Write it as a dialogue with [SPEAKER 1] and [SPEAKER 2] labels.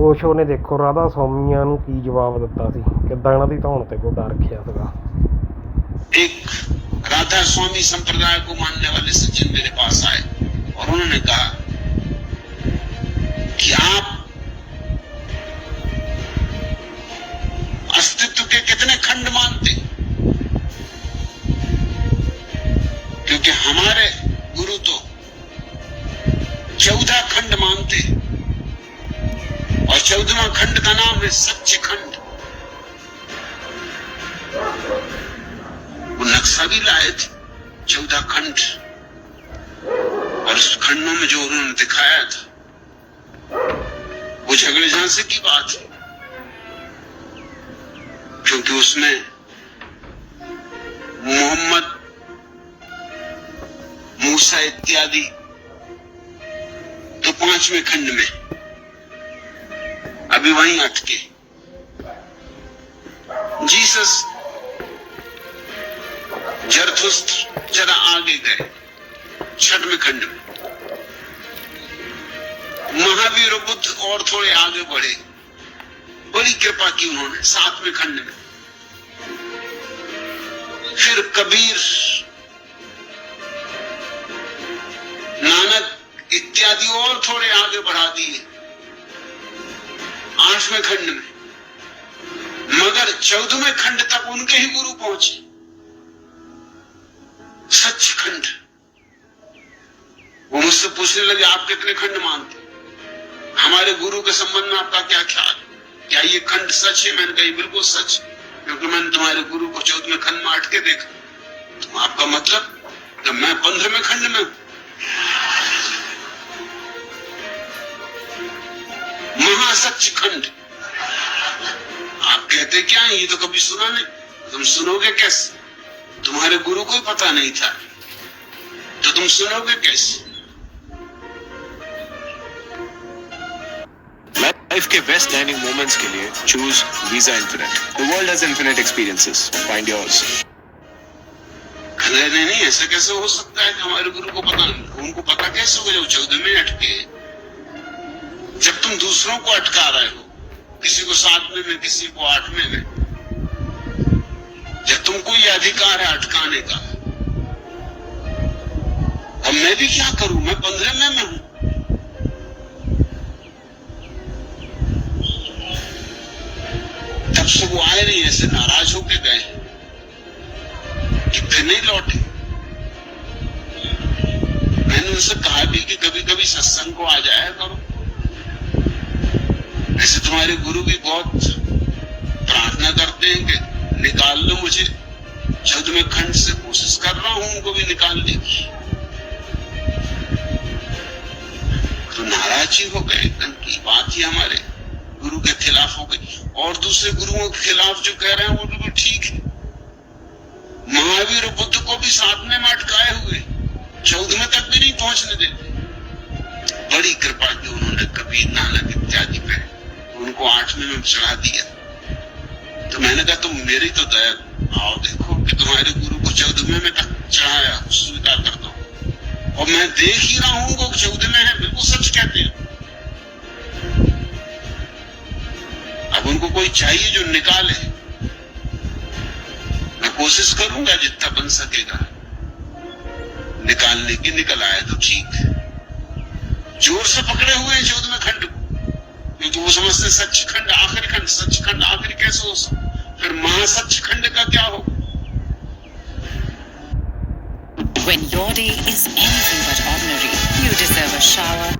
[SPEAKER 1] ओशो ने देखो राधा स्वामियां ਨੂੰ ਕੀ ਜਵਾਬ ਦਿੱਤਾ ਸੀ, ਕਿੱਦਾਂ ਇਹਨਾਂ ਦੀ ਧੌਣ ਤੇ ਗੋਡਾ ਰੱਖਿਆ ਸੀਗਾ।
[SPEAKER 2] एक राधा स्वामी संप्रदाय को मानने वाले सज्जन मेरे पास आए और उन्होंने कहा कि आप अस्तित्व के कितने खंड मानते, क्योंकि हमारे गुरु तो 14 खंड मानते और 14वां खंड का नाम है सच्चिखंड। वो नक्शा भी लाए थे 14 खंड, और उस खंडों में जो उन्होंने दिखाया था वो झगड़े झांसे की बात है, क्योंकि उसमें मोहम्मद, मूसा इत्यादि तो 5वें खंड में अभी वहीं अटके। जीसस जरथुस्त्र जरा आगे गए 6वें खंड में, महावीर और बुद्ध और थोड़े आगे बढ़े, बड़ी कृपा की उन्होंने 7वें खंड में। फिर कबीर, नानक इत्यादि और थोड़े आगे बढ़ा दिए 8वें खंड में, मगर 14वें खंड तक उनके ही गुरु पहुंचे, सच्चिखंड। वो मुझसे पूछने लगे आप कितने खंड मानते, हमारे गुरु के संबंध में आपका क्या ख्याल, क्या ये खंड सच है? मैंने कहा बिल्कुल सच, क्योंकि मैंने तुम्हारे गुरु को 14वें खंड में अटके देखा। तो आपका मतलब कि मैं 15वें खंड में हूं? महासच्चिखंड आप कहते क्या है? ये तो कभी सुना नहीं। तुम सुनोगे कैसे? तुम्हारे गुरु को ही पता नहीं था, तो तुम सुनोगे कैसे?
[SPEAKER 3] लाइफ के बेस्ट लर्निंग मोमेंट्स के लिए choose visa infinite. The world has infinite experiences, find yours.
[SPEAKER 2] नहीं, ऐसा कैसे हो सकता है कि हमारे गुरु को पता नहीं? उनको पता कैसे होगा जब 14 में अटके? जब तुम दूसरों को अटका रहे हो, किसी को 7वें में, किसी को 8वें में, जब तुमको ये अधिकार है अटकाने का, अब मैं भी क्या करूं? मैं 15वें में हूं। तब से वो आए नहीं, ऐसे नाराज होके गए कि फिर नहीं लौटे। मैंने उनसे कहा भी कि कभी कभी सत्संग को आ जाया करो। ऐसे तुम्हारे गुरु भी बहुत प्रार्थना करते हैं कि निकाल लो मुझे 14वें खंड से, कोशिश कर रहा हूं उनको भी निकालने की। तो नाराज ही हो गए, की बात ही हमारे गुरु के खिलाफ हो गई। और दूसरे गुरुओं के खिलाफ जो कह रहे हैं वो बिल्कुल ठीक है। महावीर और बुद्ध को भी 7वें में अटकाए हुए, 14वें तक भी नहीं पहुंचने देते। बड़ी कृपा की उन्होंने कबीर, नानक इत्यादि पे उनको 8वें में चढ़ा दिया। तो मैंने कहा तुम मेरी तो दया आओ, देखो कि तुम्हारे गुरु को 14वें में तक चढ़ाया, स्वीकार कर दो। और मैं देख ही रहा हूं कि 14वें है, बिल्कुल सच कहते हैं। अब उनको कोई चाहिए जो निकाले। मैं कोशिश करूंगा जितना बन सकेगा निकालने की। निकल आए तो ठीक है। जोर से पकड़े हुए हैं 14वें खंड को, क्योंकि वो समझते सच्चिखंड आखिरी खंड, सच्चिखंड आखिरी कैसे हो सकता? फिर महासच्चिखंड का क्या हो?
[SPEAKER 4] When your day is anything but ordinary, you deserve a shower